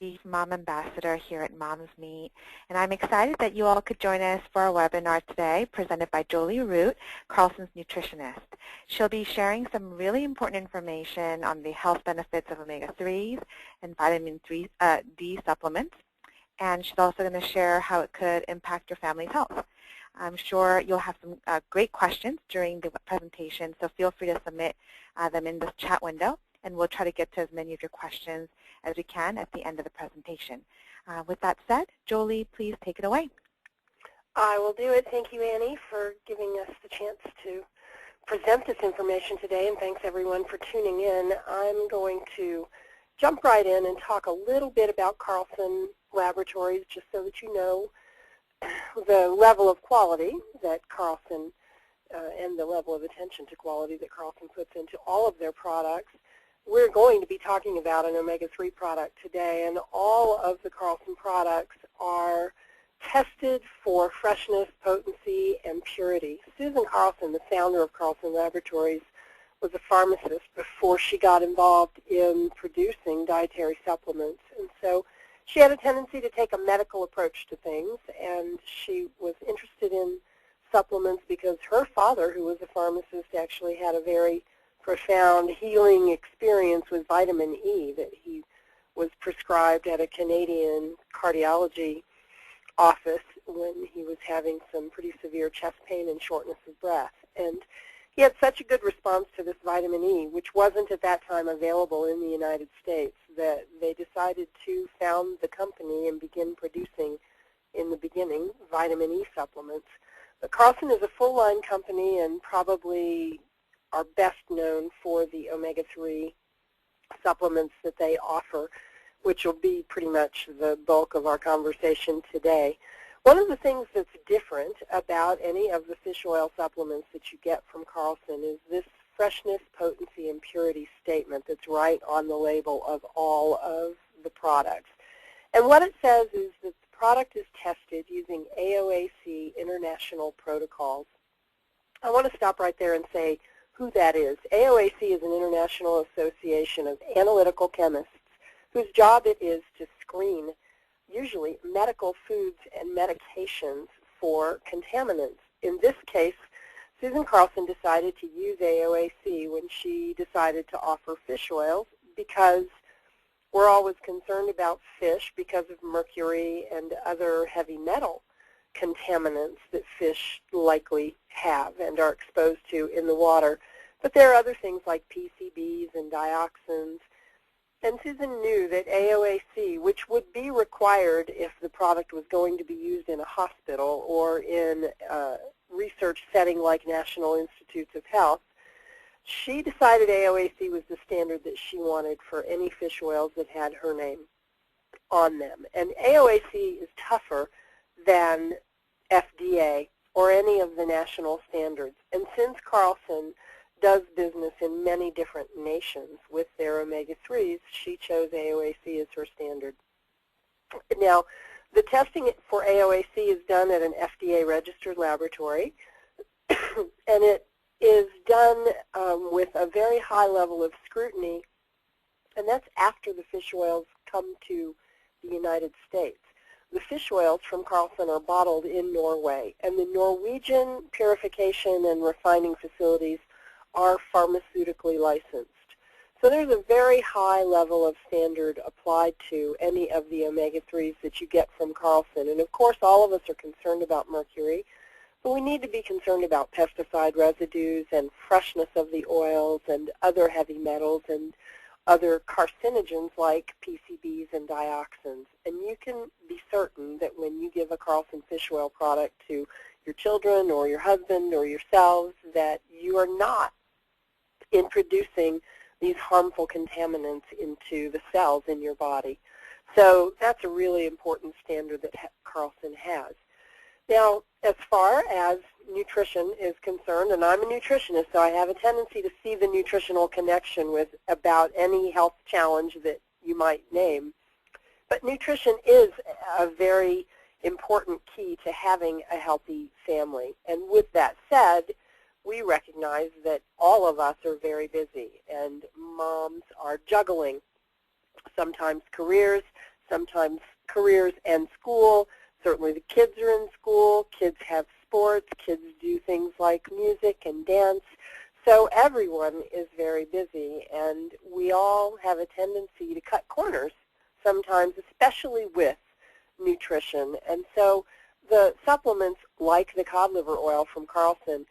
Chief Mom Ambassador here at Moms Meet, and I'm excited that you all could join us for our webinar today presented by Jolie Root, Carlson's nutritionist. She'll be sharing some really important information on the health benefits of omega-3s and vitamin D supplements, and she's also going to share how it could impact your family's health. I'm sure you'll have some great questions during the presentation, so feel free to submit them in the chat window, and we'll try to get to as many of your questions as we can at the end of the presentation. With that said, Jolie, please take it away. I will do it. Thank you, Annie, for giving us the chance to present this information today, and thanks everyone for tuning in. I'm going to jump right in and talk a little bit about Carlson Laboratories, just so that you know the level of quality that Carlson and the level of attention to quality that Carlson puts into all of their products. We're going to be talking about an omega-3 product today, and all of the Carlson products are tested for freshness, potency, and purity. Susan Carlson, the founder of Carlson Laboratories, was a pharmacist before she got involved in producing dietary supplements, and so she had a tendency to take a medical approach to things, and she was interested in supplements because her father, who was a pharmacist, actually had a very profound healing experience with vitamin E that he was prescribed at a Canadian cardiology office when he was having some pretty severe chest pain and shortness of breath. And he had such a good response to this vitamin E, which wasn't at that time available in the United States, that they decided to found the company and begin producing, in the beginning, vitamin E supplements. But Carlson is a full-line company and probably are best known for the omega-3 supplements that they offer, which will be pretty much the bulk of our conversation today. One of the things that's different about any of the fish oil supplements that you get from Carlson is this freshness, potency, and purity statement that's right on the label of all of the products. And what it says is that the product is tested using AOAC international protocols. I want to stop right there and say who that is. AOAC is an international association of analytical chemists whose job it is to screen usually medical foods and medications for contaminants. In this case, Susan Carlson decided to use AOAC when she decided to offer fish oils because we're always concerned about fish because of mercury and other heavy metal contaminants that fish likely have and are exposed to in the water. But there are other things like PCBs and dioxins. And Susan knew that AOAC, which would be required if the product was going to be used in a hospital or in a research setting like National Institutes of Health, she decided AOAC was the standard that she wanted for any fish oils that had her name on them. And AOAC is tougher than FDA or any of the national standards. And since Carlson does business in many different nations with their omega-3s, she chose AOAC as her standard. Now, the testing for AOAC is done at an FDA-registered laboratory, and it is done with a very high level of scrutiny, and that's after the fish oils come to the United States. The fish oils from Carlson are bottled in Norway, and the Norwegian purification and refining facilities are pharmaceutically licensed. So there's a very high level of standard applied to any of the omega-3s that you get from Carlson. And of course, all of us are concerned about mercury, but we need to be concerned about pesticide residues and freshness of the oils and other heavy metals and other carcinogens like PCBs and dioxins. And you can be certain that when you give a Carlson fish oil product to your children or your husband or yourselves, that you are not introducing these harmful contaminants into the cells in your body. So that's a really important standard that Carlson has. Now, as far as nutrition is concerned, and I'm a nutritionist, so I have a tendency to see the nutritional connection with about any health challenge that you might name. But nutrition is a very important key to having a healthy family. And with that said, we recognize that all of us are very busy, and moms are juggling sometimes careers, sometimes careers and school. Certainly the kids are in school, kids have sports, kids do things like music and dance. So everyone is very busy, and we all have a tendency to cut corners sometimes, especially with nutrition. And so the supplements like the cod liver oil from Carlson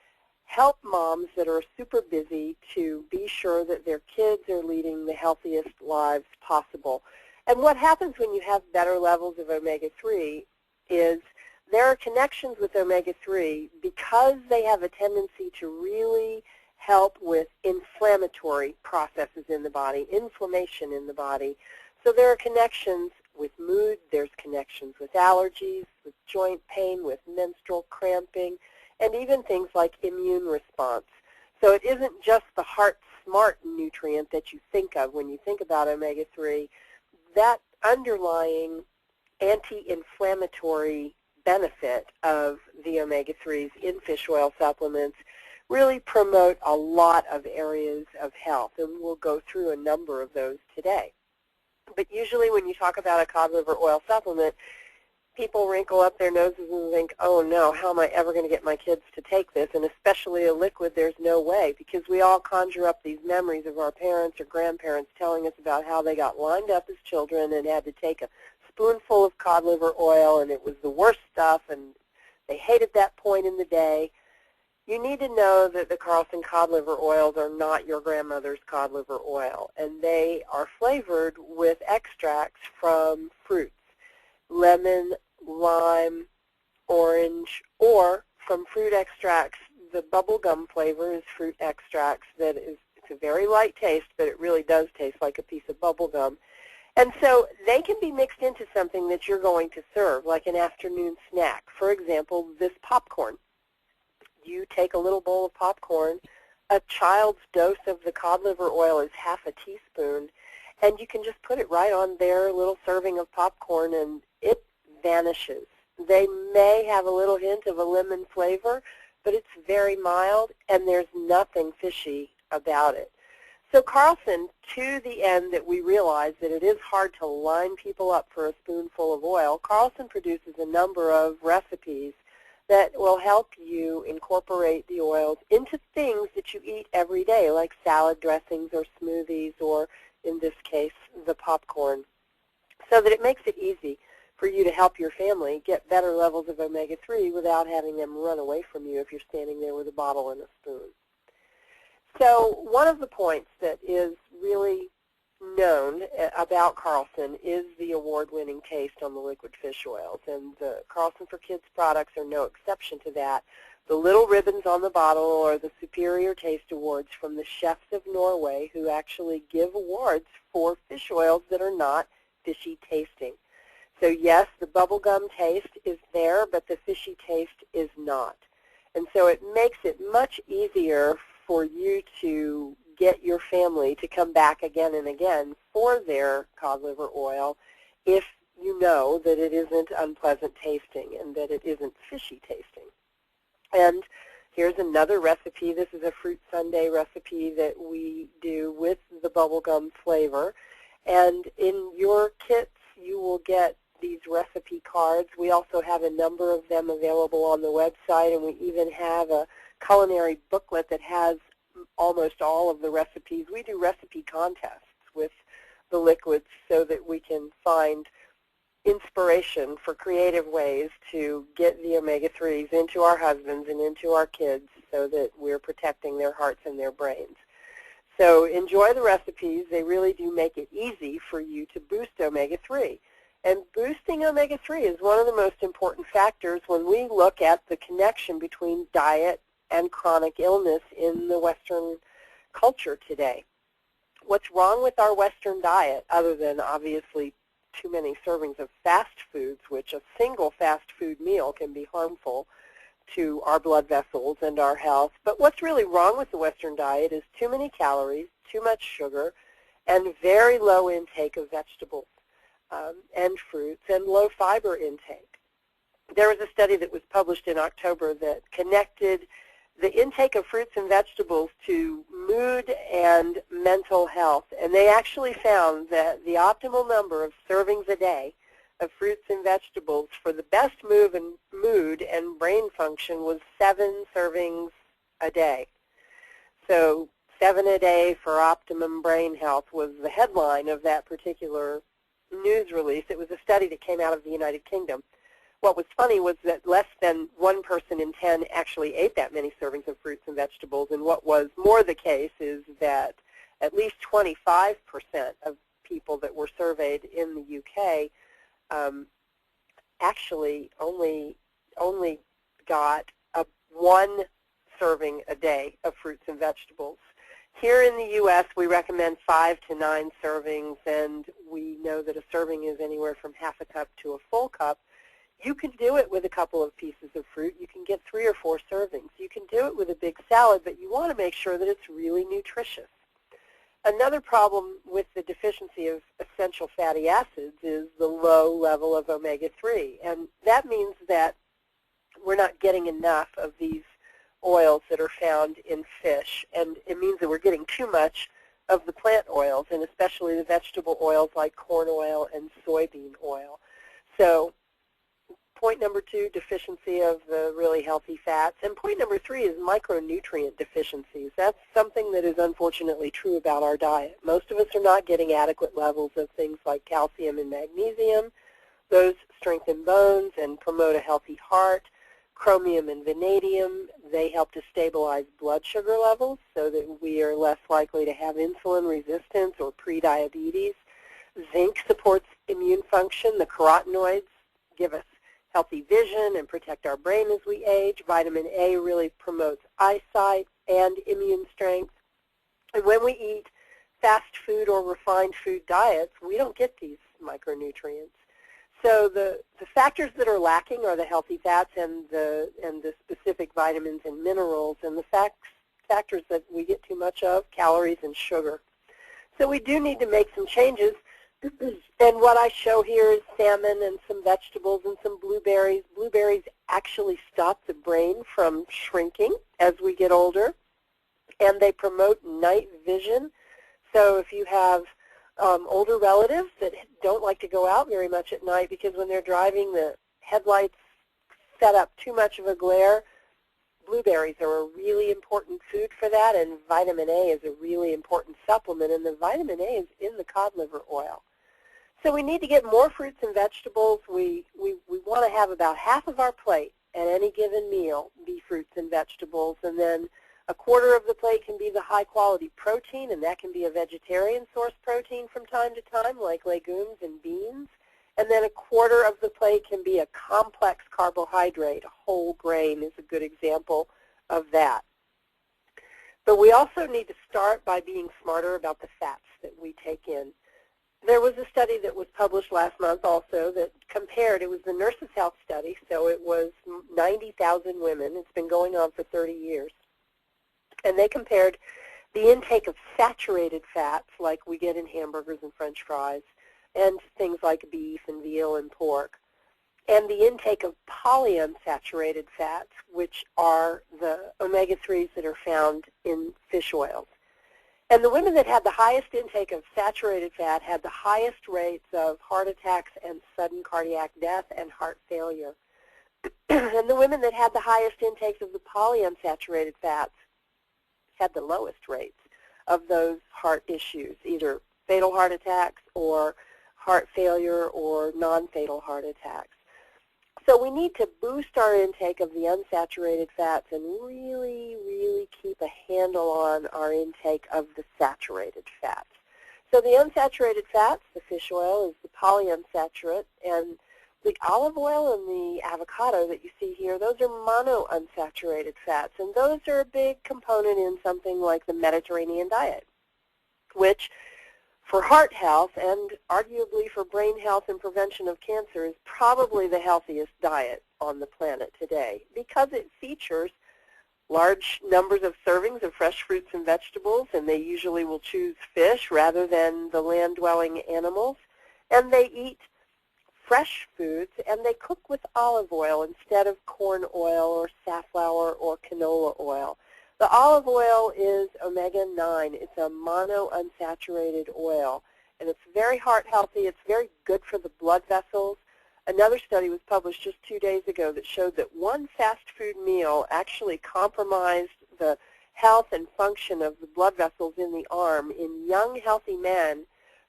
help moms that are super busy to be sure that their kids are leading the healthiest lives possible. And what happens when you have better levels of omega-3 is there are connections with omega-3 because they have a tendency to really help with inflammatory processes in the body, inflammation in the body. So there are connections with mood, there's connections with allergies, with joint pain, with menstrual cramping, and even things like immune response. So it isn't just the heart smart nutrient that you think of when you think about omega-3. That underlying anti-inflammatory benefit of the omega-3s in fish oil supplements really promote a lot of areas of health, and we'll go through a number of those today. But usually when you talk about a cod liver oil supplement, people wrinkle up their noses and think, oh no, how am I ever going to get my kids to take this? And especially a liquid, there's no way, because we all conjure up these memories of our parents or grandparents telling us about how they got lined up as children and had to take a spoonful of cod liver oil, and it was the worst stuff, and they hated that point in the day. You need to know that the Carlson cod liver oils are not your grandmother's cod liver oil, and they are flavored with extracts from fruits, lemon, lime, orange, or from fruit extracts. The bubblegum flavor is fruit extracts that it's a very light taste, but it really does taste like a piece of bubblegum. And so they can be mixed into something that you're going to serve, like an afternoon snack. For example, this popcorn. You take a little bowl of popcorn, a child's dose of the cod liver oil is half a teaspoon, and you can just put it right on their little serving of popcorn, and it vanishes. They may have a little hint of a lemon flavor, but it's very mild, and there's nothing fishy about it. So Carlson, to the end that we realize that it is hard to line people up for a spoonful of oil, Carlson produces a number of recipes that will help you incorporate the oils into things that you eat every day, like salad dressings or smoothies, or in this case, the popcorn, so that it makes it easy for you to help your family get better levels of omega-3 without having them run away from you if you're standing there with a bottle and a spoon. So one of the points that is really known about Carlson is the award-winning taste on the liquid fish oils, and the Carlson for Kids products are no exception to that. The little ribbons on the bottle are the Superior Taste Awards from the chefs of Norway, who actually give awards for fish oils that are not fishy tasting. So yes, the bubblegum taste is there, but the fishy taste is not. And so it makes it much easier for you to get your family to come back again and again for their cod liver oil if you know that it isn't unpleasant tasting and that it isn't fishy tasting. And here's another recipe. This is a fruit sundae recipe that we do with the bubblegum flavor. And in your kits, you will get these recipe cards. We also have a number of them available on the website, and we even have a culinary booklet that has almost all of the recipes. We do recipe contests with the liquids so that we can find inspiration for creative ways to get the omega-3s into our husbands and into our kids so that we're protecting their hearts and their brains. So enjoy the recipes. They really do make it easy for you to boost omega-3. And boosting omega-3 is one of the most important factors when we look at the connection between diet and chronic illness in the Western culture today. What's wrong with our Western diet, other than obviously too many servings of fast foods, which a single fast food meal can be harmful to our blood vessels and our health, but what's really wrong with the Western diet is too many calories, too much sugar, and very low intake of vegetables and fruits, and low fiber intake. There was a study that was published in October that connected the intake of fruits and vegetables to mood and mental health. And they actually found that the optimal number of servings a day of fruits and vegetables for the best mood and brain function was 7 servings a day. So 7 a day for optimum brain health was the headline of that particular news release. It was a study that came out of the United Kingdom. What was funny was that less than 1 person in 10 actually ate that many servings of fruits and vegetables, and what was more the case is that at least 25% of people that were surveyed in the UK actually only got 1 serving a day of fruits and vegetables. Here in the U.S., we recommend 5 to 9 servings, and we know that a serving is anywhere from half a cup to a full cup. You can do it with a couple of pieces of fruit. You can get 3 or 4 servings. You can do it with a big salad, but you want to make sure that it's really nutritious. Another problem with the deficiency of essential fatty acids is the low level of omega-3, and that means that we're not getting enough of these oils that are found in fish, and it means that we're getting too much of the plant oils, and especially the vegetable oils like corn oil and soybean oil. So point number 2, deficiency of the really healthy fats. And point number 3 is micronutrient deficiencies. That's something that is unfortunately true about our diet. Most of us are not getting adequate levels of things like calcium and magnesium. Those strengthen bones and promote a healthy heart. Chromium and vanadium, they help to stabilize blood sugar levels so that we are less likely to have insulin resistance or prediabetes. Zinc supports immune function. The carotenoids give us healthy vision and protect our brain as we age. Vitamin A really promotes eyesight and immune strength. And when we eat fast food or refined food diets, we don't get these micronutrients. So the factors that are lacking are the healthy fats and the specific vitamins and minerals, and the factors that we get too much of, calories and sugar. So we do need to make some changes. And what I show here is salmon and some vegetables and some blueberries. Blueberries actually stop the brain from shrinking as we get older, and they promote night vision. So if you have older relatives that don't like to go out very much at night because when they're driving the headlights set up too much of a glare, blueberries are a really important food for that, and vitamin A is a really important supplement, and the vitamin A is in the cod liver oil. So we need to get more fruits and vegetables. We want to have about half of our plate at any given meal be fruits and vegetables, and then a quarter of the plate can be the high-quality protein, and that can be a vegetarian source protein from time to time, like legumes and beans. And then a quarter of the plate can be a complex carbohydrate. A whole grain is a good example of that. But we also need to start by being smarter about the fats that we take in. There was a study that was published last month also that compared, it was the Nurses' Health Study, so it was 90,000 women. It's been going on for 30 years. And they compared the intake of saturated fats like we get in hamburgers and French fries and things like beef and veal and pork, and the intake of polyunsaturated fats, which are the omega-3s that are found in fish oils. And the women that had the highest intake of saturated fat had the highest rates of heart attacks and sudden cardiac death and heart failure. And the women that had the highest intakes of the polyunsaturated fats had the lowest rates of those heart issues, either fatal heart attacks or heart failure or non-fatal heart attacks. So we need to boost our intake of the unsaturated fats and really, really keep a handle on our intake of the saturated fats. So the unsaturated fats, the fish oil, is the polyunsaturated, and the olive oil and the avocado that you see here, those are monounsaturated fats, and those are a big component in something like the Mediterranean diet, which for heart health and arguably for brain health and prevention of cancer is probably the healthiest diet on the planet today because it features large numbers of servings of fresh fruits and vegetables, and they usually will choose fish rather than the land-dwelling animals, and they eat fresh foods, and they cook with olive oil instead of corn oil or safflower or canola oil. The olive oil is omega-9. It's a monounsaturated oil, and it's very heart healthy. It's very good for the blood vessels. Another study was published just 2 days ago that showed that one fast food meal actually compromised the health and function of the blood vessels in the arm in young, healthy men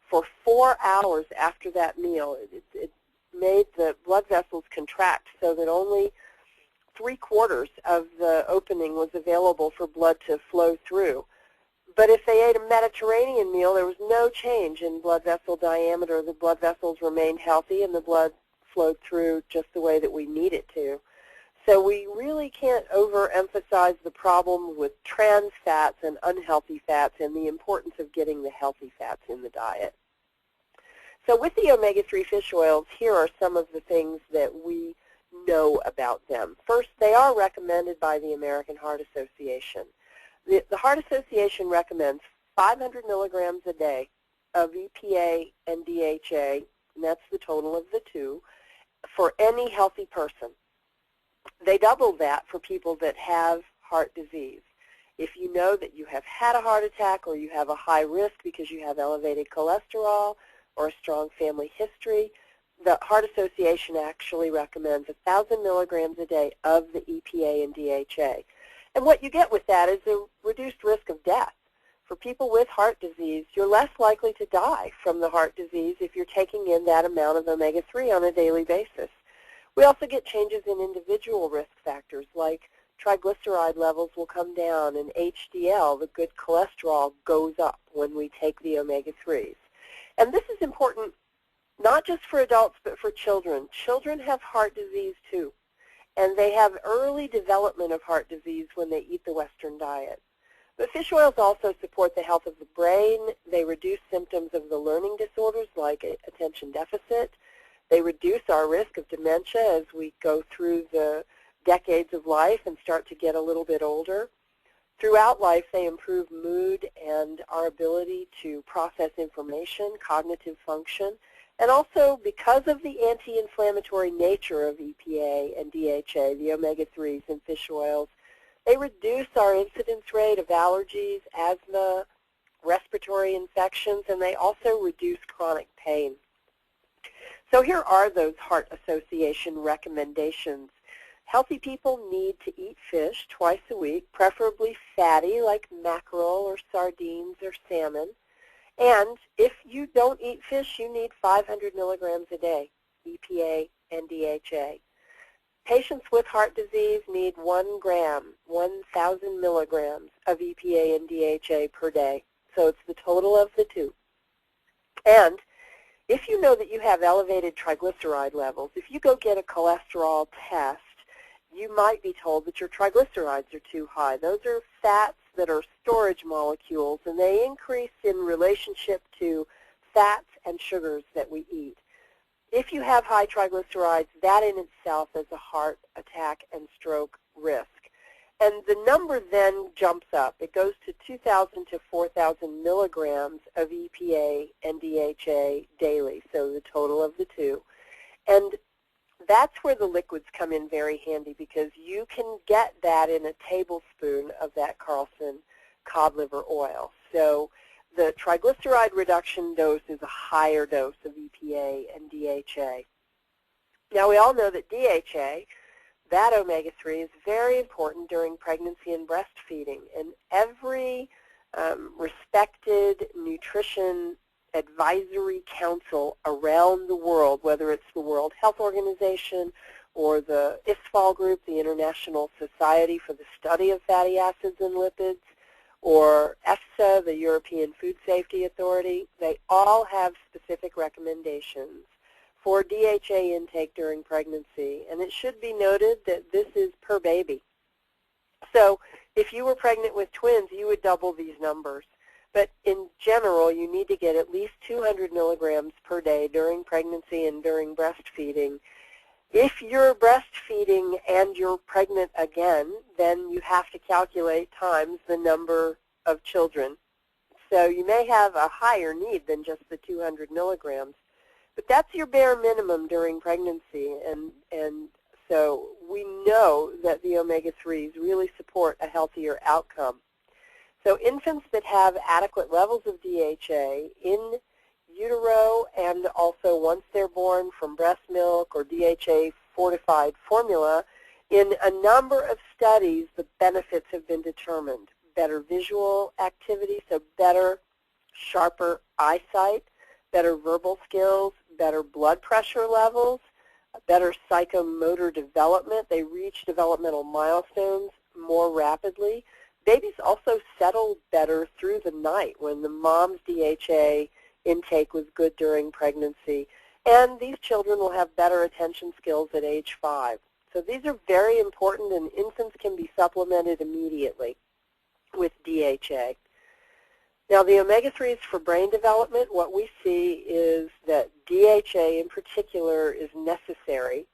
for 4 hours after that meal. It made the blood vessels contract so that only 3/4 of the opening was available for blood to flow through. But if they ate a Mediterranean meal, there was no change in blood vessel diameter. The blood vessels remained healthy and the blood flowed through just the way that we need it to. So we really can't overemphasize the problem with trans fats and unhealthy fats and the importance of getting the healthy fats in the diet. So with the omega-3 fish oils, here are some of the things that we know about them. First, they are recommended by the American Heart Association. The Heart Association recommends 500 milligrams a day of EPA and DHA, and that's the total of the two, for any healthy person. They double that for people that have heart disease. If you know that you have had a heart attack or you have a high risk because you have elevated cholesterol or a strong family history, the Heart Association actually recommends 1,000 milligrams a day of the EPA and DHA. And what you get with that is a reduced risk of death. For people with heart disease, you're less likely to die from the heart disease if you're taking in that amount of omega-3 on a daily basis. We also get changes in individual risk factors like triglyceride levels will come down and HDL, the good cholesterol, goes up when we take the omega-3s. And this is important not just for adults but for children. Children have heart disease too, and they have early development of heart disease when they eat the Western diet. But fish oils also support the health of the brain. They reduce symptoms of the learning disorders like attention deficit. They reduce our risk of dementia as we go through the decades of life and start to get a little bit older. Throughout life, they improve mood and our ability to process information, cognitive function, and also because of the anti-inflammatory nature of EPA and DHA, the omega-3s in fish oils, they reduce our incidence rate of allergies, asthma, respiratory infections, and they also reduce chronic pain. So here are those Heart Association recommendations. Healthy people need to eat fish twice a week, preferably fatty like mackerel or sardines or salmon. And if you don't eat fish, you need 500 milligrams a day, EPA and DHA. Patients with heart disease need 1 gram, 1,000 milligrams of EPA and DHA per day. So it's the total of the two. And if you know that you have elevated triglyceride levels, if you go get a cholesterol test, you might be told that your triglycerides are too high. Those are fats that are storage molecules, and they increase in relationship to fats and sugars that we eat. If you have high triglycerides, that in itself is a heart attack and stroke risk. And the number then jumps up. It goes to 2,000 to 4,000 milligrams of EPA and DHA daily, so the total of the two. And that's where the liquids come in very handy because you can get that in a tablespoon of that Carlson cod liver oil. So the triglyceride reduction dose is a higher dose of EPA and DHA. Now we all know that DHA, that omega-3, is very important during pregnancy and breastfeeding. And every respected nutrition advisory council around the world, whether it's the World Health Organization or the ISFAL group, the International Society for the Study of Fatty Acids and Lipids, or EFSA, the European Food Safety Authority, they all have specific recommendations for DHA intake during pregnancy. And it should be noted that this is per baby. So if you were pregnant with twins, you would double these numbers. But in general, you need to get at least 200 milligrams per day during pregnancy and during breastfeeding. If you're breastfeeding and you're pregnant again, then you have to calculate times the number of children. So you may have a higher need than just the 200 milligrams. But that's your bare minimum during pregnancy, and so we know that the omega-3s really support a healthier outcome. So infants that have adequate levels of DHA in utero and also once they're born from breast milk or DHA-fortified formula, in a number of studies, the benefits have been determined. Better visual activity, so better, sharper eyesight, better verbal skills, better blood pressure levels, better psychomotor development. They reach developmental milestones more rapidly. Babies also settle better through the night when the mom's DHA intake was good during pregnancy. And these children will have better attention skills at age 5. So these are very important, and infants can be supplemented immediately with DHA. Now, the omega-3s for brain development, what we see is that DHA in particular is necessary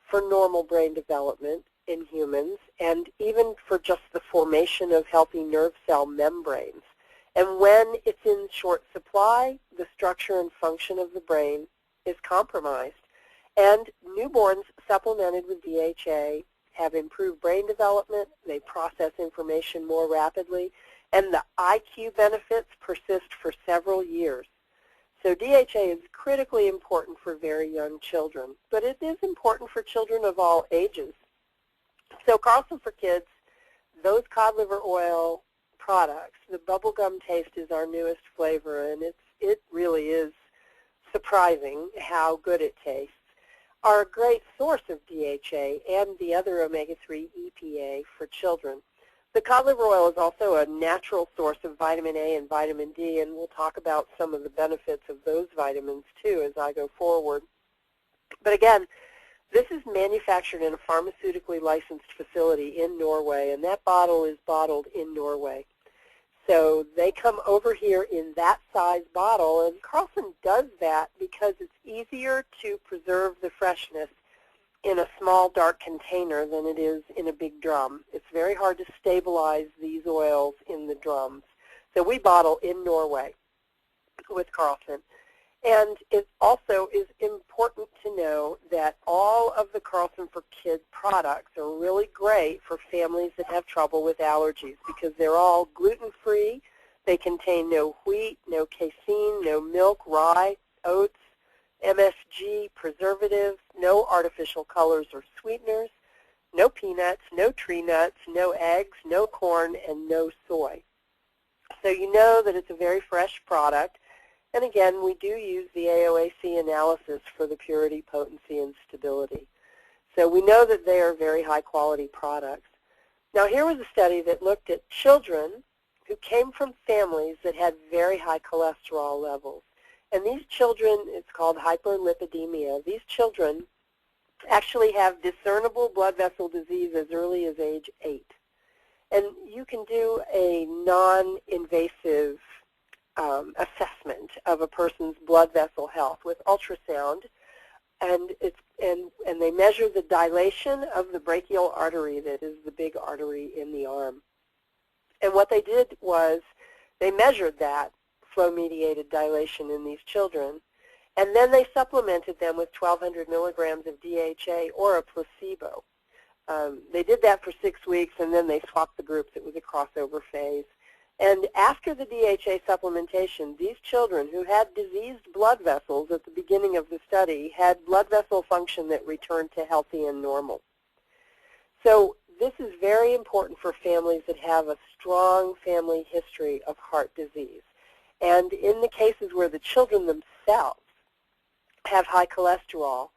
for normal brain development in humans and even for just the formation of healthy nerve cell membranes. And when it's in short supply, the structure and function of the brain is compromised. And newborns supplemented with DHA have improved brain development, they process information more rapidly, and the IQ benefits persist for several years. So DHA is critically important for very young children, but it is important for children of all ages. So Carlson for Kids, those cod liver oil products, the bubblegum taste is our newest flavor, and it really is surprising how good it tastes, are a great source of DHA and the other omega-3 EPA for children. The cod liver oil is also a natural source of vitamin A and vitamin D, and we'll talk about some of the benefits of those vitamins too as I go forward. But again, this is manufactured in a pharmaceutically licensed facility in Norway, and that bottle is bottled in Norway. So they come over here in that size bottle, and Carlson does that because it's easier to preserve the freshness in a small, dark container than it is in a big drum. It's very hard to stabilize these oils in the drums. So we bottle in Norway with Carlson. And it also is important to know that all of the Carlson for Kids products are really great for families that have trouble with allergies because they're all gluten-free. They contain no wheat, no casein, no milk, rye, oats, MSG, preservatives, no artificial colors or sweeteners, no peanuts, no tree nuts, no eggs, no corn, and no soy. So you know that it's a very fresh product. And again, we do use the AOAC analysis for the purity, potency, and stability. So we know that they are very high-quality products. Now, here was a study that looked at children who came from families that had very high cholesterol levels. And these children, it's called hyperlipidemia. These children actually have discernible blood vessel disease as early as age 8. And you can do a non-invasive assessment of a person's blood vessel health with ultrasound, and they measure the dilation of the brachial artery, that is the big artery in the arm. And what they did was they measured that flow-mediated dilation in these children, and then they supplemented them with 1,200 milligrams of DHA or a placebo. They did that for 6 weeks, and then they swapped the groups. It was a crossover phase. And after the DHA supplementation, these children who had diseased blood vessels at the beginning of the study had blood vessel function that returned to healthy and normal. So this is very important for families that have a strong family history of heart disease. And in the cases where the children themselves have high cholesterol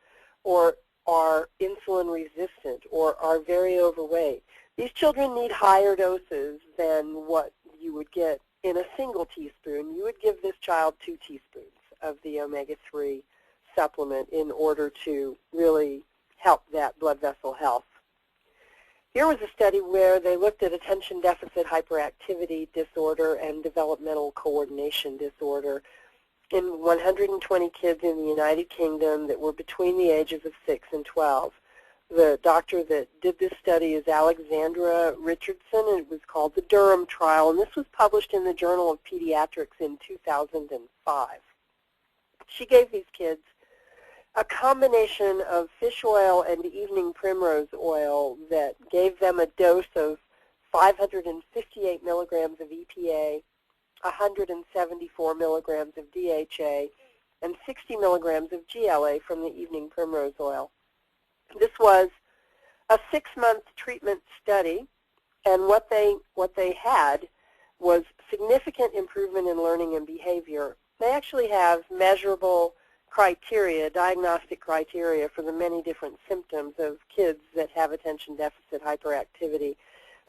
or are insulin resistant or are very overweight, these children need higher doses than what you would get in a single teaspoon. You would give this child 2 teaspoons of the omega-3 supplement in order to really help that blood vessel health. Here was a study where they looked at attention deficit hyperactivity disorder and developmental coordination disorder in 120 kids in the United Kingdom that were between the ages of 6 and 12. The doctor that did this study is Alexandra Richardson, and it was called the Durham Trial, and this was published in the Journal of Pediatrics in 2005. She gave these kids a combination of fish oil and evening primrose oil that gave them a dose of 558 milligrams of EPA, 174 milligrams of DHA, and 60 milligrams of GLA from the evening primrose oil. This was a 6-month treatment study, and what they had was significant improvement in learning and behavior. They actually have measurable criteria, diagnostic criteria for the many different symptoms of kids that have attention deficit hyperactivity.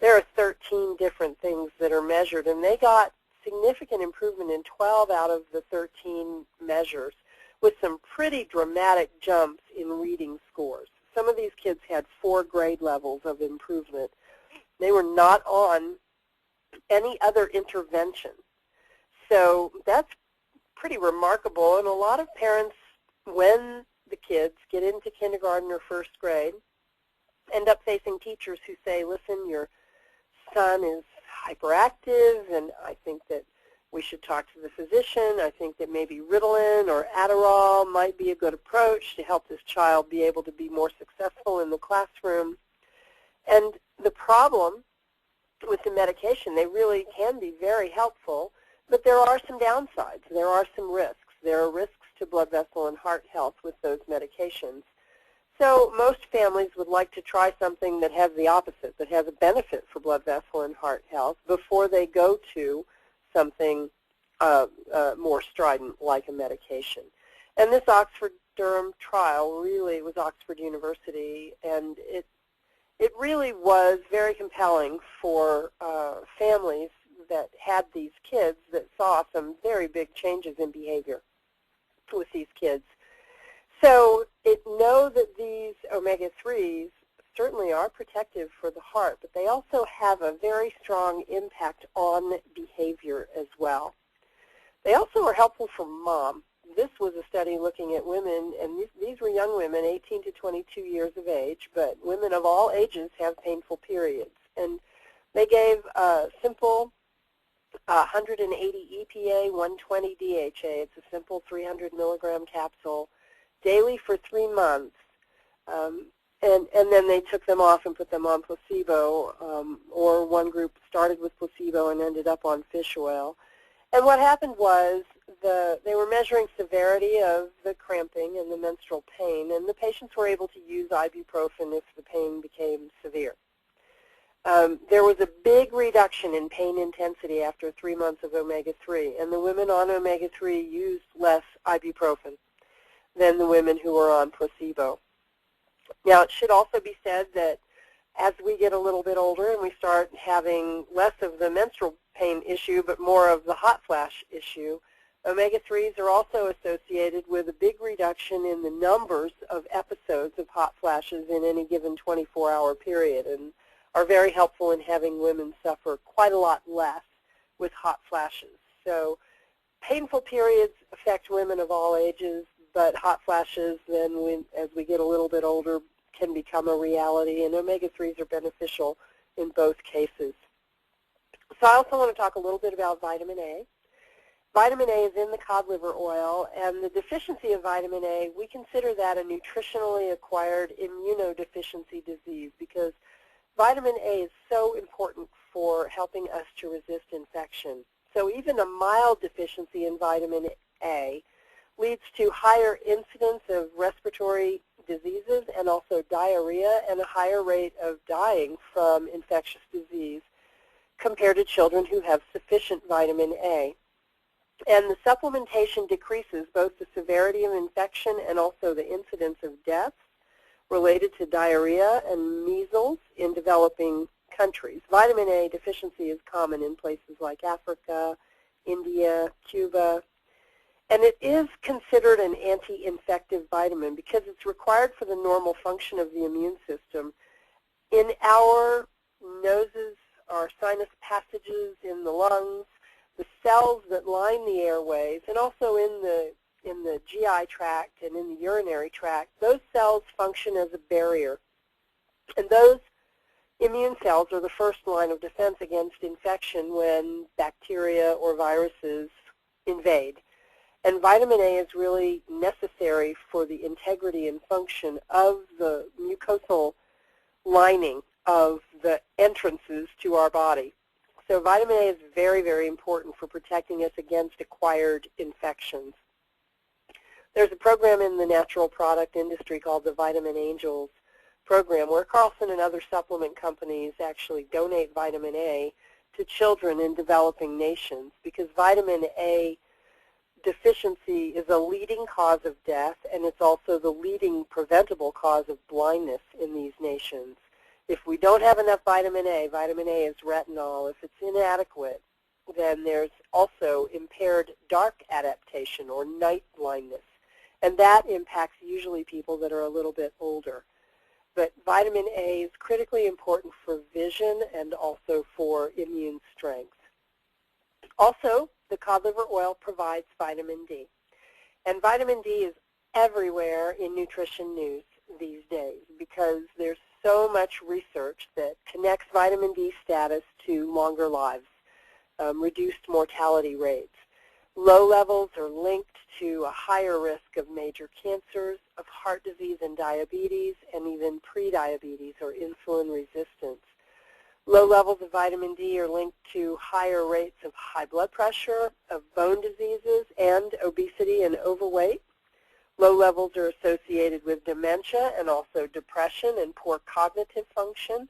There are 13 different things that are measured, and they got significant improvement in 12 out of the 13 measures with some pretty dramatic jumps in reading scores. Some of these kids had 4 grade levels of improvement. They were not on any other intervention. So that's pretty remarkable, and a lot of parents, when the kids get into kindergarten or first grade, end up facing teachers who say, listen, your son is hyperactive, and I think that we should talk to the physician. I think that maybe Ritalin or Adderall might be a good approach to help this child be able to be more successful in the classroom. And the problem with the medication, they really can be very helpful, but there are some downsides. There are some risks. There are risks to blood vessel and heart health with those medications. So most families would like to try something that has the opposite, that has a benefit for blood vessel and heart health before they go to something more strident like a medication. And this Oxford-Durham trial really was Oxford University, and it really was very compelling for families that had these kids that saw some very big changes in behavior with these kids. So know that these omega-3s certainly are protective for the heart, but they also have a very strong impact on behavior as well. They also are helpful for mom. This was a study looking at women, and these were young women, 18 to 22 years of age, but women of all ages have painful periods. And they gave a simple 180 EPA, 120 DHA. It's a simple 300 milligram capsule daily for 3 months. And then they took them off and put them on placebo, or one group started with placebo and ended up on fish oil. And what happened was they were measuring severity of the cramping and the menstrual pain, and the patients were able to use ibuprofen if the pain became severe. There was a big reduction in pain intensity after 3 months of omega-3, and the women on omega-3 used less ibuprofen than the women who were on placebo. Now, it should also be said that as we get a little bit older and we start having less of the menstrual pain issue but more of the hot flash issue, omega-3s are also associated with a big reduction in the numbers of episodes of hot flashes in any given 24-hour period, and are very helpful in having women suffer quite a lot less with hot flashes. So painful periods affect women of all ages, but hot flashes then, as we get a little bit older, can become a reality, and omega-3s are beneficial in both cases. So I also want to talk a little bit about vitamin A. Vitamin A is in the cod liver oil, and the deficiency of vitamin A, we consider that a nutritionally acquired immunodeficiency disease because vitamin A is so important for helping us to resist infection. So even a mild deficiency in vitamin A leads to higher incidence of respiratory diseases and also diarrhea and a higher rate of dying from infectious disease compared to children who have sufficient vitamin A. And the supplementation decreases both the severity of infection and also the incidence of deaths related to diarrhea and measles in developing countries. Vitamin A deficiency is common in places like Africa, India, Cuba, and it is considered an anti-infective vitamin because it's required for the normal function of the immune system. In our noses, our sinus passages, in the lungs, the cells that line the airways, and also in the GI tract and in the urinary tract, those cells function as a barrier. And those immune cells are the first line of defense against infection when bacteria or viruses invade. And vitamin A is really necessary for the integrity and function of the mucosal lining of the entrances to our body. So vitamin A is very, very important for protecting us against acquired infections. There's a program in the natural product industry called the Vitamin Angels program where Carlson and other supplement companies actually donate vitamin A to children in developing nations, because vitamin A deficiency is a leading cause of death, and it's also the leading preventable cause of blindness in these nations. If we don't have enough vitamin A is retinol. If it's inadequate, then there's also impaired dark adaptation or night blindness, and that impacts usually people that are a little bit older. But vitamin A is critically important for vision and also for immune strength. Also, the cod liver oil provides vitamin D. And vitamin D is everywhere in nutrition news these days because there's so much research that connects vitamin D status to longer lives, reduced mortality rates. Low levels are linked to a higher risk of major cancers, of heart disease and diabetes, and even prediabetes or insulin resistance. Low levels of vitamin D are linked to higher rates of high blood pressure, of bone diseases, and obesity and overweight. Low levels are associated with dementia and also depression and poor cognitive function.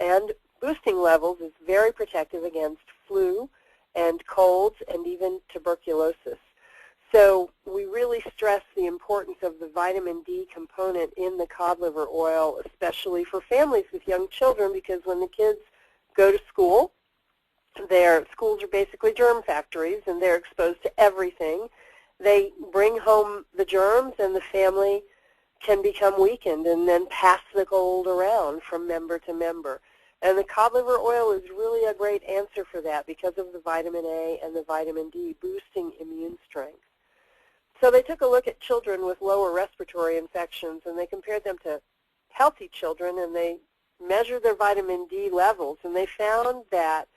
And boosting levels is very protective against flu and colds and even tuberculosis. So we really stress the importance of the vitamin D component in the cod liver oil, especially for families with young children, because when the kids go to school, their schools are basically germ factories and they're exposed to everything. They bring home the germs and the family can become weakened and then pass the cold around from member to member. And the cod liver oil is really a great answer for that because of the vitamin A and the vitamin D boosting immune strength. So they took a look at children with lower respiratory infections and they compared them to healthy children and they measured their vitamin D levels, and they found that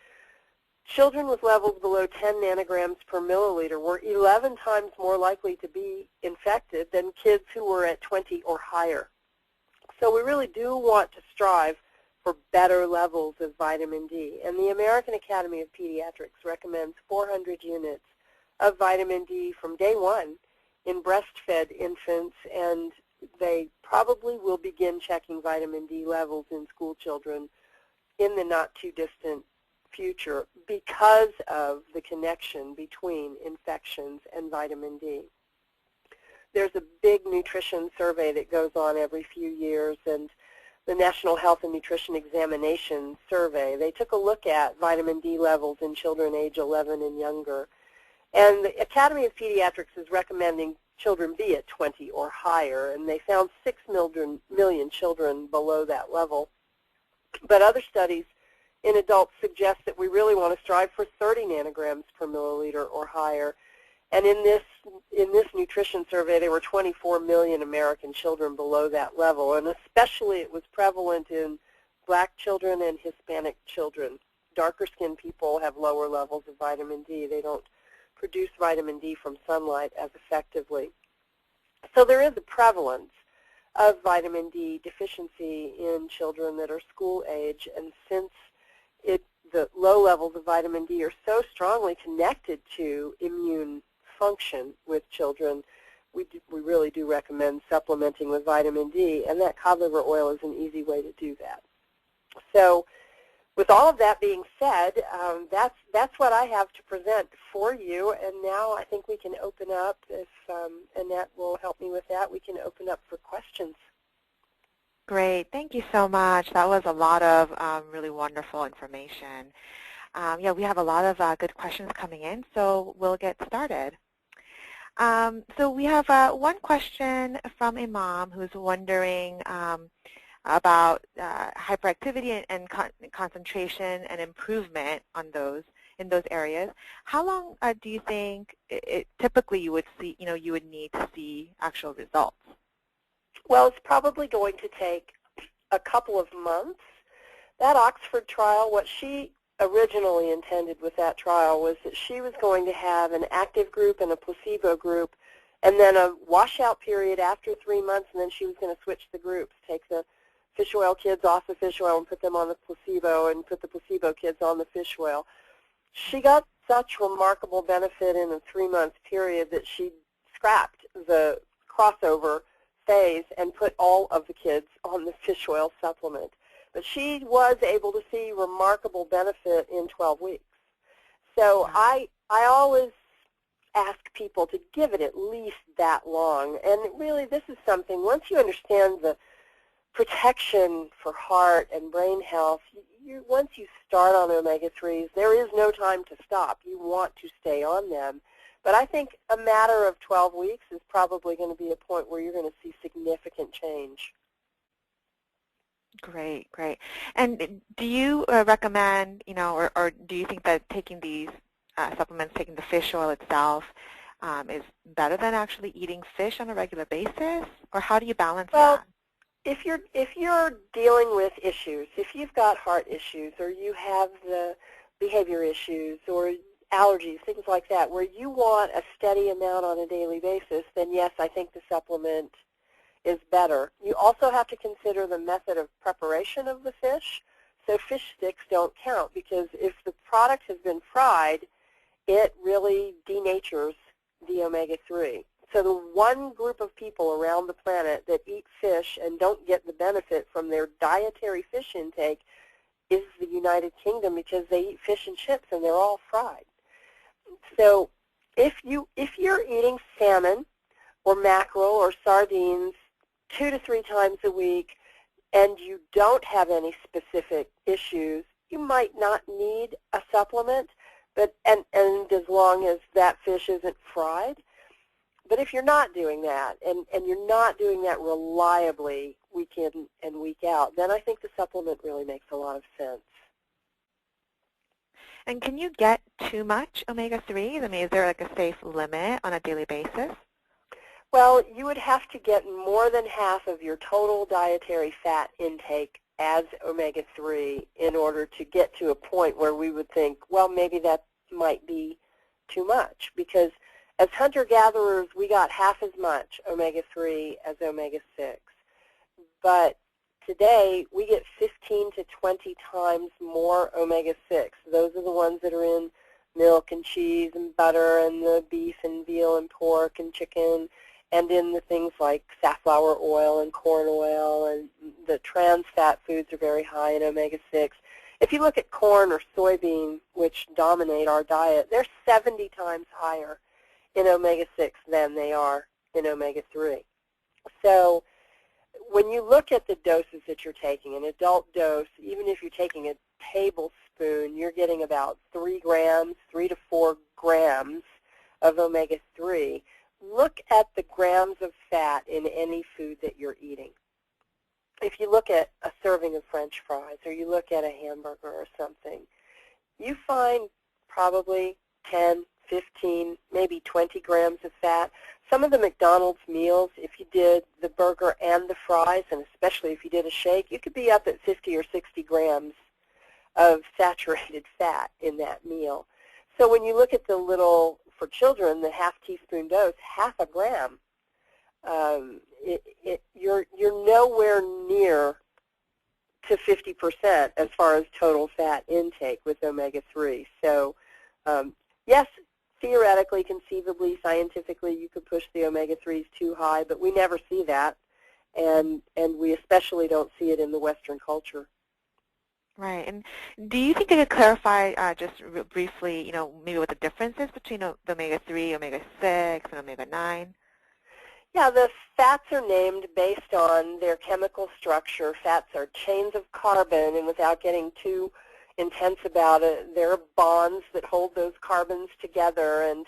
children with levels below 10 nanograms per milliliter were 11 times more likely to be infected than kids who were at 20 or higher. So we really do want to strive for better levels of vitamin D. And the American Academy of Pediatrics recommends 400 units of vitamin D from day one in breastfed infants, and they probably will begin checking vitamin D levels in school children in the not-too-distant future because of the connection between infections and vitamin D. There's a big nutrition survey that goes on every few years, and the National Health and Nutrition Examination Survey, they took a look at vitamin D levels in children age 11 and younger. And the Academy of Pediatrics is recommending children be at 20 or higher, and they found 6 million children below that level. But other studies in adults suggest that we really want to strive for 30 nanograms per milliliter or higher. And in this nutrition survey, there were 24 million American children below that level, and especially it was prevalent in black children and Hispanic children. Darker-skinned people have lower levels of vitamin D. They don't produce vitamin D from sunlight as effectively. So there is a prevalence of vitamin D deficiency in children that are school age, and since the low levels of vitamin D are so strongly connected to immune function with children, we really do recommend supplementing with vitamin D, and that cod liver oil is an easy way to do that. So with all of that being said, that's what I have to present for you, and now I think we can open up, if Annette will help me with that, we can open up for questions. Great. Thank you so much. That was a lot of really wonderful information. Yeah, we have a lot of good questions coming in, so we'll get started. So we have one question from a mom who's wondering about hyperactivity and concentration and improvement on in those areas. How long do you think typically you would need to see actual results? Well, it's probably going to take a couple of months. That Oxford trial, what she originally intended with that trial was that she was going to have an active group and a placebo group, and then a washout period after 3 months, and then she was going to switch the groups, take the fish oil kids off the fish oil and put them on the placebo, and put the placebo kids on the fish oil. She got such remarkable benefit in a 3-month period that she scrapped the crossover phase and put all of the kids on the fish oil supplement. But she was able to see remarkable benefit in 12 weeks. So Wow. I always ask people to give it at least that long. And really, this is something, once you understand the protection for heart and brain health, once you start on omega-3s, there is no time to stop. You want to stay on them. But I think a matter of 12 weeks is probably going to be a point where you're going to see significant change. Great, great. And do you recommend, or do you think that taking these supplements, taking the fish oil itself, is better than actually eating fish on a regular basis? Or how do you balance that? If you're dealing with issues, if you've got heart issues, or you have the behavior issues, or allergies, things like that, where you want a steady amount on a daily basis, then yes, I think the supplement is better. You also have to consider the method of preparation of the fish. So fish sticks don't count, because if the product has been fried, it really denatures the omega-3. So the one group of people around the planet that eat fish and don't get the benefit from their dietary fish intake is the United Kingdom, because they eat fish and chips and they're all fried. So if you're eating salmon or mackerel or sardines 2 to 3 times a week and you don't have any specific issues, you might not need a supplement, and as long as that fish isn't fried. But if you're not doing that, and you're not doing that reliably week in and week out, then I think the supplement really makes a lot of sense. And can you get too much omega-3s? I mean, is there like a safe limit on a daily basis? Well, you would have to get more than half of your total dietary fat intake as omega-3 in order to get to a point where we would think, well, maybe that might be too much, because as hunter-gatherers, we got half as much omega-3 as omega-6. But today, we get 15 to 20 times more omega-6. Those are the ones that are in milk and cheese and butter and the beef and veal and pork and chicken, and in the things like safflower oil and corn oil, and the trans fat foods are very high in omega-6. If you look at corn or soybean, which dominate our diet, they're 70 times higher in omega-6 than they are in omega-3. So when you look at the doses that you're taking, an adult dose, even if you're taking a tablespoon, you're getting about 3 to 4 grams of omega-3. Look at the grams of fat in any food that you're eating. If you look at a serving of French fries, or you look at a hamburger or something, you find probably 10, 15, maybe 20 grams of fat. Some of the McDonald's meals, if you did the burger and the fries, and especially if you did a shake, you could be up at 50 or 60 grams of saturated fat in that meal. So when you look at the little, for children, the half teaspoon dose, half a gram, you're nowhere near to 50% as far as total fat intake with omega-3. So yes, theoretically, conceivably, scientifically, you could push the omega-3s too high, but we never see that, and we especially don't see it in the Western culture. Right. And do you think you could clarify just briefly, maybe what the difference is between the omega-3, omega-6, and omega-9? Yeah, the fats are named based on their chemical structure. Fats are chains of carbon, and without getting too intense about it, there are bonds that hold those carbons together, and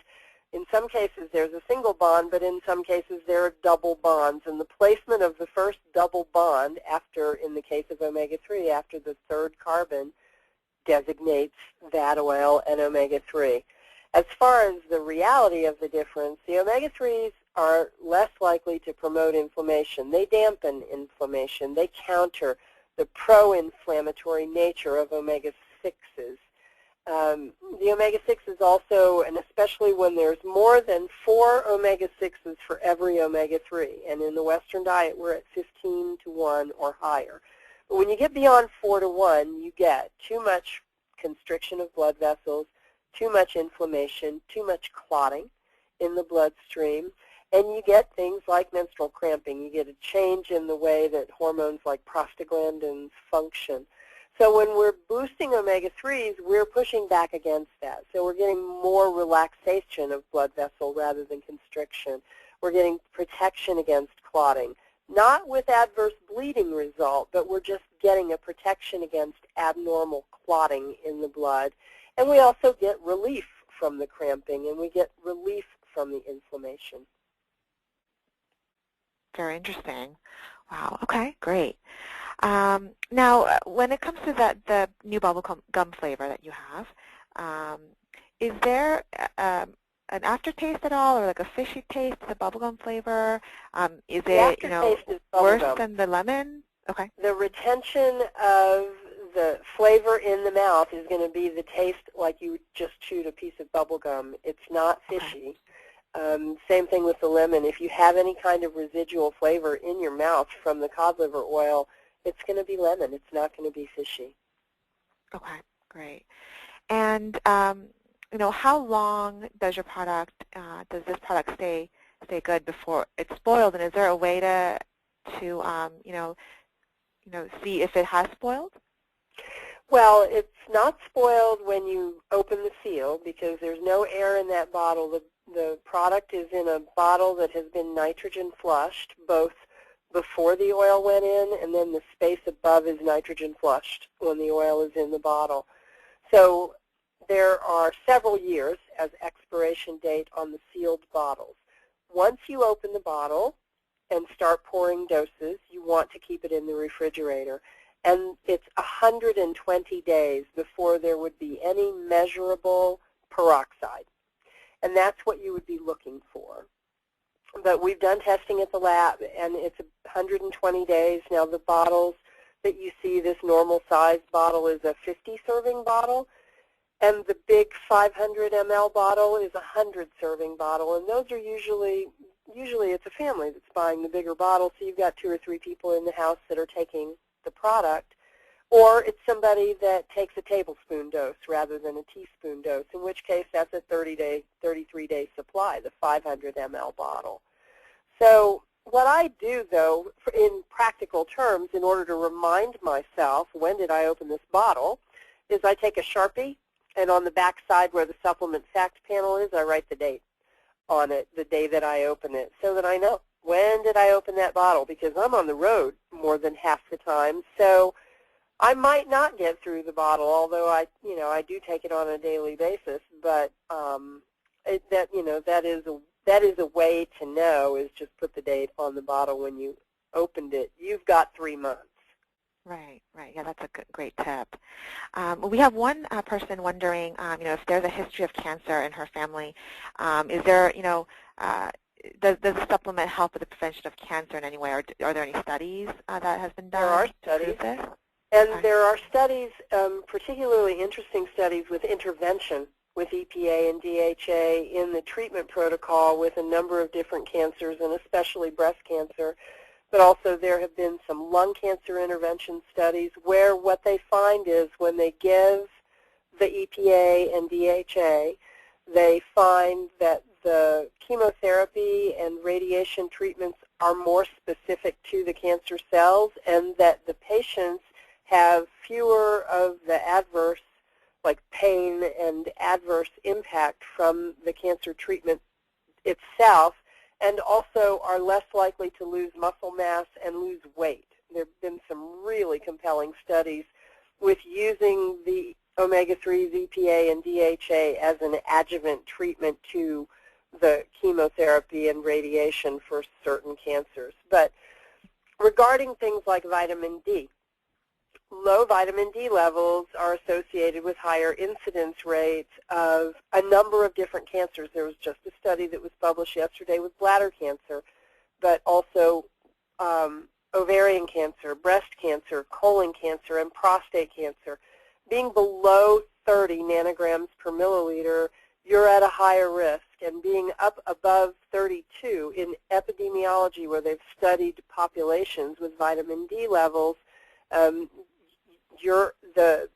in some cases there's a single bond, but in some cases there are double bonds, and the placement of the first double bond after, in the case of omega-3, after the third carbon designates that oil and omega-3. As far as the reality of the difference, the omega-3s are less likely to promote inflammation. They dampen inflammation. They counter the pro-inflammatory nature of omega-6s. The omega-6s also, and especially when there's more than 4 omega-6s for every omega-3, and in the Western diet we're at 15 to 1 or higher. But when you get beyond 4 to 1, you get too much constriction of blood vessels, too much inflammation, too much clotting in the bloodstream, and you get things like menstrual cramping. You get a change in the way that hormones like prostaglandins function. So when we're boosting omega-3s, we're pushing back against that. So we're getting more relaxation of blood vessel rather than constriction. We're getting protection against clotting. Not with adverse bleeding result, but we're just getting a protection against abnormal clotting in the blood. And we also get relief from the cramping, and we get relief from the inflammation. Very interesting. Wow. Okay, great. Now, when it comes to the new bubble gum flavor that you have, is there an aftertaste at all, or like a fishy taste to the bubblegum flavor? Is it, worse than the lemon? Okay. The retention of the flavor in the mouth is going to be the taste like you just chewed a piece of bubble gum. It's not fishy. Okay. Same thing with the lemon. If you have any kind of residual flavor in your mouth from the cod liver oil, it's going to be lemon. It's not going to be fishy. Okay, great. And how long does your product, does this product stay good before it's spoiled? And is there a way to see if it has spoiled? Well, it's not spoiled when you open the seal because there's no air in that bottle. The product is in a bottle that has been nitrogen flushed, both before the oil went in, and then the space above is nitrogen flushed when the oil is in the bottle. So there are several years as expiration date on the sealed bottles. Once you open the bottle and start pouring doses, you want to keep it in the refrigerator. And it's 120 days before there would be any measurable peroxide. And that's what you would be looking for. But we've done testing at the lab, and it's 120 days. Now, the bottles that you see, this normal-sized bottle is a 50-serving bottle, and the big 500 ml bottle is a 100-serving bottle. And those are usually it's a family that's buying the bigger bottle, so you've got 2 or 3 people in the house that are taking the product. Or it's somebody that takes a tablespoon dose rather than a teaspoon dose, in which case that's a 33-day supply, the 500 ml bottle. So what I do, though, in practical terms, in order to remind myself, when did I open this bottle, is I take a Sharpie, and on the back side where the supplement fact panel is, I write the date on it, the day that I open it, so that I know when did I open that bottle, because I'm on the road more than half the time. So I might not get through the bottle, although I do take it on a daily basis. But that is a way to know, is just put the date on the bottle when you opened it. You've got 3 months. Right. Yeah, that's a great tip. We have one person wondering, if there's a history of cancer in her family. Is there, does the supplement help with the prevention of cancer in any way, or are there any studies that has been done? There are studies. To prove this? And there are studies, particularly interesting studies with intervention with EPA and DHA in the treatment protocol with a number of different cancers, and especially breast cancer. But also there have been some lung cancer intervention studies where what they find is when they give the EPA and DHA, they find that the chemotherapy and radiation treatments are more specific to the cancer cells, and that the patients have fewer of the adverse, like pain and adverse impact from the cancer treatment itself, and also are less likely to lose muscle mass and lose weight. There have been some really compelling studies with using the omega-3s, EPA, and DHA as an adjuvant treatment to the chemotherapy and radiation for certain cancers. But regarding things like vitamin D, low vitamin D levels are associated with higher incidence rates of a number of different cancers. There was just a study that was published yesterday with bladder cancer, but also ovarian cancer, breast cancer, colon cancer, and prostate cancer. Being below 30 nanograms per milliliter, you're at a higher risk. And being up above 32 in epidemiology, where they've studied populations with vitamin D levels, the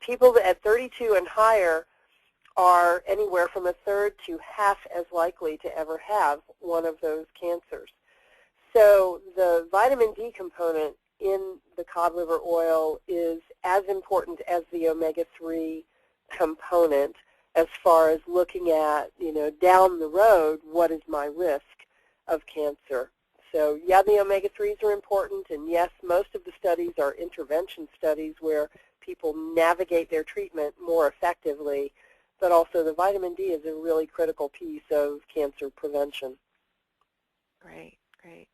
people that at 32 and higher are anywhere from a third to half as likely to ever have one of those cancers. So the vitamin D component in the cod liver oil is as important as the omega-3 component as far as looking at, down the road, what is my risk of cancer. So yeah, the omega-3s are important, and yes, most of the studies are intervention studies where people navigate their treatment more effectively, but also the vitamin D is a really critical piece of cancer prevention. Great, great.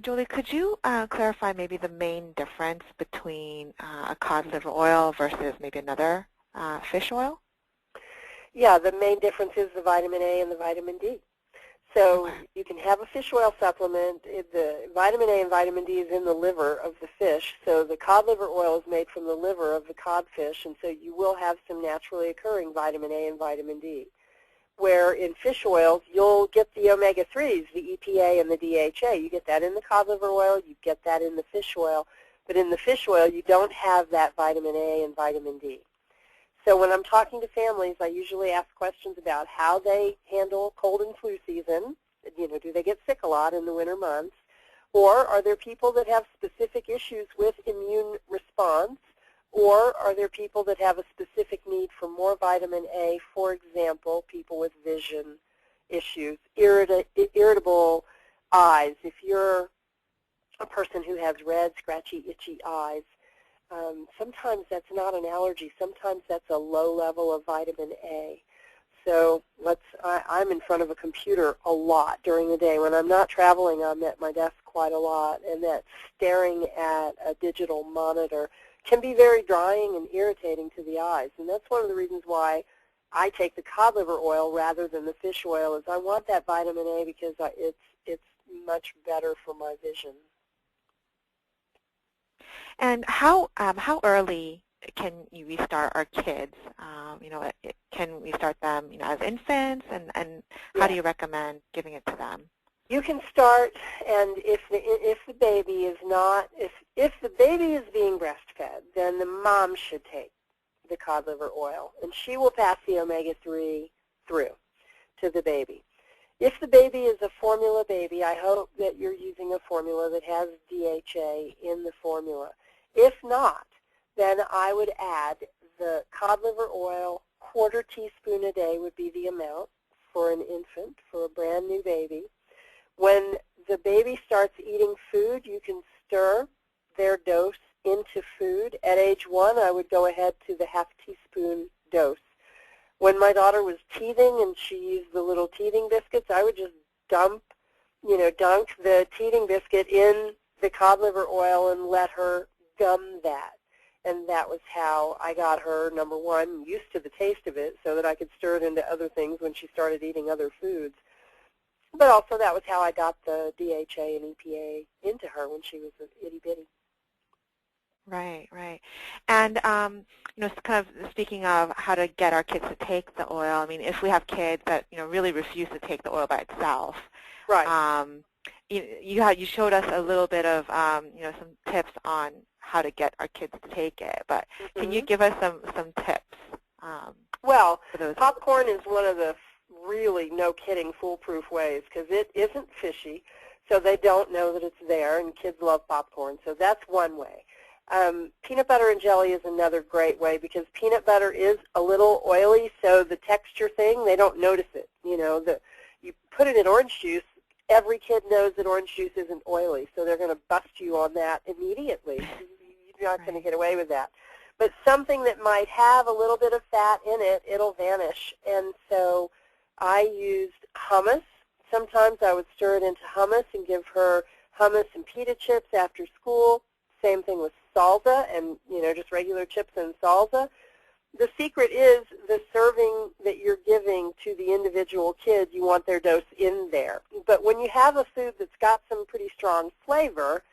Jolie, could you clarify maybe the main difference between a cod liver oil versus maybe another fish oil? Yeah, the main difference is the vitamin A and the vitamin D. So you can have a fish oil supplement. The vitamin A and vitamin D is in the liver of the fish. So the cod liver oil is made from the liver of the codfish, and so you will have some naturally occurring vitamin A and vitamin D. Where in fish oils, you'll get the omega-3s, the EPA and the DHA. You get that in the cod liver oil. You get that in the fish oil. But in the fish oil, you don't have that vitamin A and vitamin D. So when I'm talking to families, I usually ask questions about how they handle cold and flu season. Do they get sick a lot in the winter months? Or are there people that have specific issues with immune response? Or are there people that have a specific need for more vitamin A, for example, people with vision issues, irritable eyes? If you're a person who has red, scratchy, itchy eyes, sometimes that's not an allergy. Sometimes that's a low level of vitamin A. So I'm in front of a computer a lot during the day. When I'm not traveling, I'm at my desk quite a lot, and that staring at a digital monitor can be very drying and irritating to the eyes. And that's one of the reasons why I take the cod liver oil rather than the fish oil, is I want that vitamin A because it's much better for my vision. And how early can you restart our kids? Can we start them as infants, and how do you recommend giving it to them? You can start, and if the baby is not, if the baby is being breastfed, then the mom should take the cod liver oil, and she will pass the omega-3 through to the baby. If the baby is a formula baby, I hope that you're using a formula that has DHA in the formula. If not, then I would add the cod liver oil. 1/4 teaspoon a day would be the amount for an infant, for a brand new baby. When the baby starts eating food, you can stir their dose into food. At age 1, I would go ahead to the 1/2 teaspoon dose. When my daughter was teething and she used the little teething biscuits, I would just dunk the teething biscuit in the cod liver oil and let her gum that. And that was how I got her, number one, used to the taste of it so that I could stir it into other things when she started eating other foods. But also that was how I got the DHA and EPA into her when she was itty-bitty. Right, right. And, kind of speaking of how to get our kids to take the oil, I mean, if we have kids that, really refuse to take the oil by itself, right. You showed us a little bit of, some tips on how to get our kids to take it, but can you give us some tips? Well, popcorn is one of the really, no kidding, foolproof ways, because it isn't fishy, so they don't know that it's there, and kids love popcorn, so that's one way. Peanut butter and jelly is another great way, because peanut butter is a little oily, so the texture thing, they don't notice it. You put it in orange juice, every kid knows that orange juice isn't oily, so they're going to bust you on that immediately. You're not going to get away with that. But something that might have a little bit of fat in it, it'll vanish. And so I used hummus. Sometimes I would stir it into hummus and give her hummus and pita chips after school. Same thing with salsa and, just regular chips and salsa. The secret is the serving that you're giving to the individual kid, you want their dose in there. But when you have a food that's got some pretty strong flavor,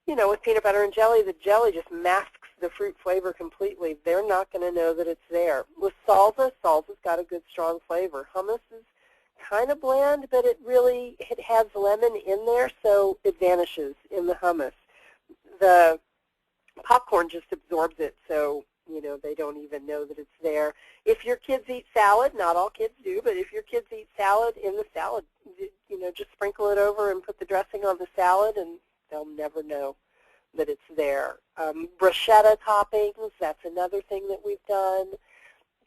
with peanut butter and jelly, the jelly just masks the fruit flavor completely, they're not going to know that it's there. With salsa's got a good strong flavor. Hummus is kind of bland, but it has lemon in there, so it vanishes in the hummus. The popcorn just absorbs it, so they don't even know that it's there. If your kids eat salad, not all kids do, but if your kids eat salad, in the salad, just sprinkle it over and put the dressing on the salad, and they'll never know that it's there. Bruschetta toppings, that's another thing that we've done.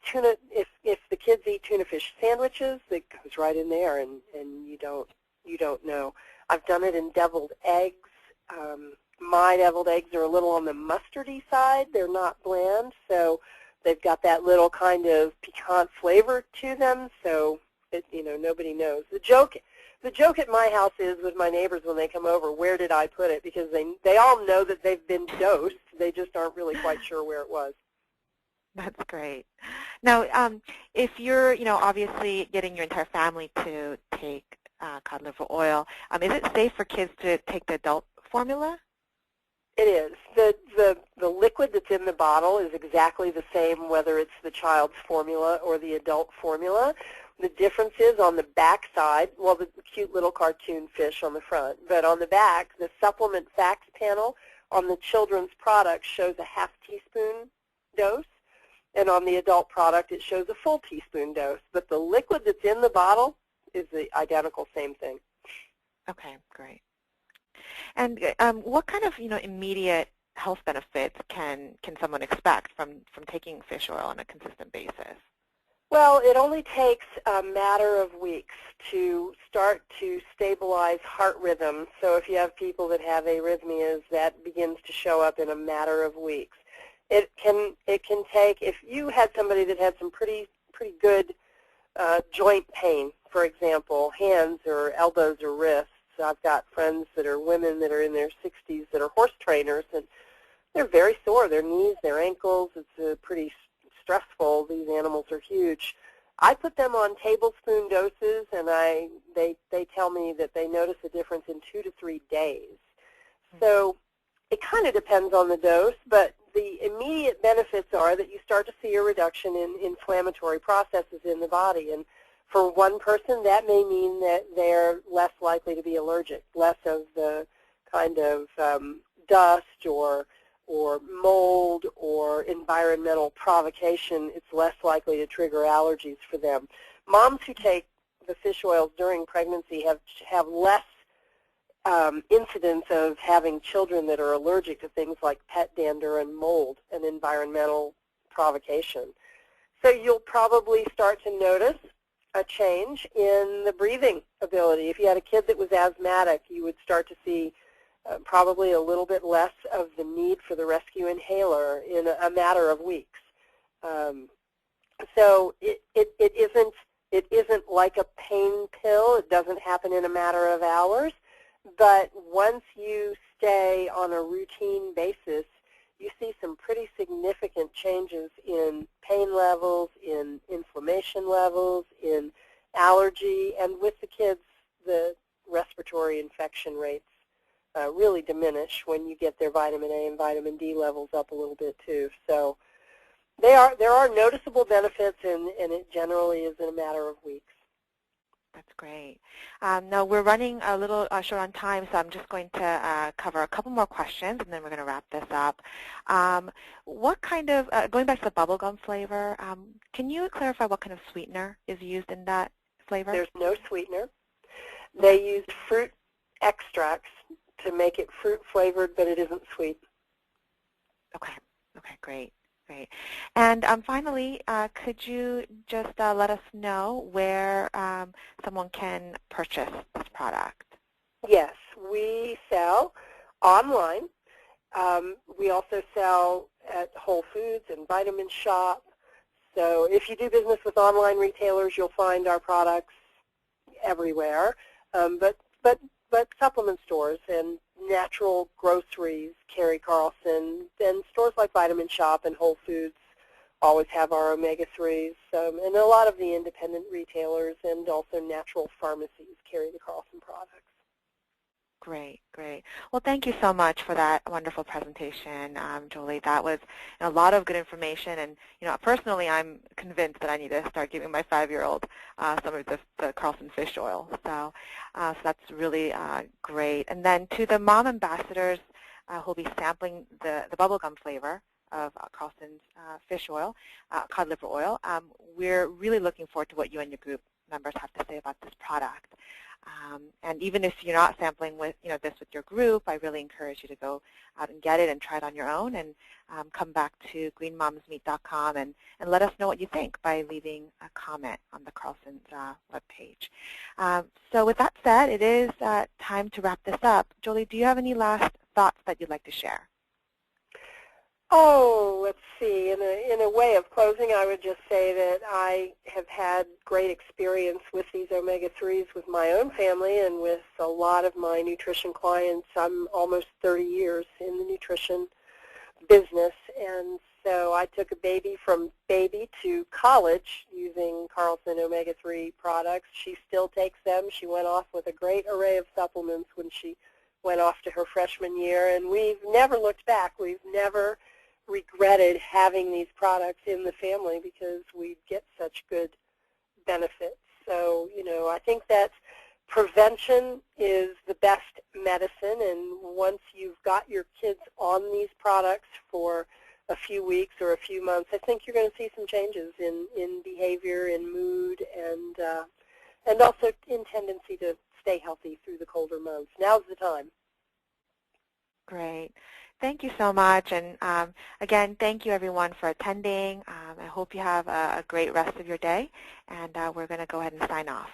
Tuna, if the kids eat tuna fish sandwiches, it goes right in there, and you don't know. I've done it in deviled eggs. My deviled eggs are a little on the mustardy side. They're not bland, so they've got that little kind of piquant flavor to them. So nobody knows. The joke at my house is with my neighbors when they come over, where did I put it? Because they all know that they've been dosed. They just aren't really quite sure where it was. That's great. Now, if you're, obviously getting your entire family to take cod liver oil, is it safe for kids to take the adult formula? It is. The liquid that's in the bottle is exactly the same whether it's the child's formula or the adult formula. The difference is on the back side, well, the cute little cartoon fish on the front, but on the back, the supplement facts panel on the children's product shows a half teaspoon dose, and on the adult product it shows a full teaspoon dose. But the liquid that's in the bottle is the identical same thing. Okay, great. And what kind of immediate health benefits can someone expect from taking fish oil on a consistent basis? Well, it only takes a matter of weeks to start to stabilize heart rhythm. So if you have people that have arrhythmias, that begins to show up in a matter of weeks. It can take, if you had somebody that had some pretty good joint pain, for example, hands or elbows or wrists. I've got friends that are women that are in their 60s that are horse trainers, and they're very sore, their knees, their ankles. It's pretty stressful. These animals are huge. I put them on tablespoon doses, and they tell me that they notice a difference in 2 to 3 days. So it kind of depends on the dose, but the immediate benefits are that you start to see a reduction in inflammatory processes in the body. And for one person, that may mean that they're less likely to be allergic, less of the kind of dust or mold or environmental provocation. It's less likely to trigger allergies for them. Moms who take the fish oils during pregnancy have less incidence of having children that are allergic to things like pet dander and mold and environmental provocation. So you'll probably start to notice a change in the breathing ability. If you had a kid that was asthmatic, you would start to see probably a little bit less of the need for the rescue inhaler in a matter of weeks. So it isn't like a pain pill. It doesn't happen in a matter of hours. But once you stay on a routine basis, you see some pretty significant changes in pain levels, in inflammation levels, in allergy, and with the kids, the respiratory infection rates really diminish when you get their vitamin A and vitamin D levels up a little bit too. So there are noticeable benefits, and it generally is in a matter of weeks. That's great. Now, we're running a little short on time, so I'm just going to cover a couple more questions, and then we're going to wrap this up. What kind of, going back to the bubblegum flavor, can you clarify what kind of sweetener is used in that flavor? There's no sweetener. They used fruit extracts to make it fruit flavored, but it isn't sweet. Okay. Okay, great. Great. And finally, could you just let us know where someone can purchase this product? Yes, we sell online. We also sell at Whole Foods and Vitamin Shop. So if you do business with online retailers, you'll find our products everywhere. But supplement stores and natural groceries carry Carlson, and stores like Vitamin Shop and Whole Foods always have our omega-3s, and a lot of the independent retailers and also natural pharmacies carry the Carlson products. Great, great. Well, thank you so much for that wonderful presentation, Jolie. That was a lot of good information, and personally, I'm convinced that I need to start giving my 5-year-old some of the Carlson fish oil. So that's really great. And then to the mom ambassadors who'll be sampling the bubblegum flavor of Carlson's fish oil, cod liver oil, we're really looking forward to what you and your group members have to say about this product. And even if you're not sampling with this with your group, I really encourage you to go out and get it and try it on your own, and come back to greenmomsmeat.com and let us know what you think by leaving a comment on the Carlson's webpage. So with that said, it is time to wrap this up. Jolie, do you have any last thoughts that you'd like to share? Oh, let's see. In a way of closing, I would just say that I have had great experience with these omega-3s with my own family and with a lot of my nutrition clients. I'm almost 30 years in the nutrition business, and so I took a baby from baby to college using Carlson omega-3 products. She still takes them. She went off with a great array of supplements when she went off to her freshman year, and we've never looked back. We've never regretted having these products in the family because we get such good benefits. So, I think that prevention is the best medicine, and once you've got your kids on these products for a few weeks or a few months, I think you're going to see some changes in behavior, in mood, and also in tendency to stay healthy through the colder months. Now's the time. Great. Thank you so much. And again, thank you everyone for attending. I hope you have a great rest of your day. And we're going to go ahead and sign off.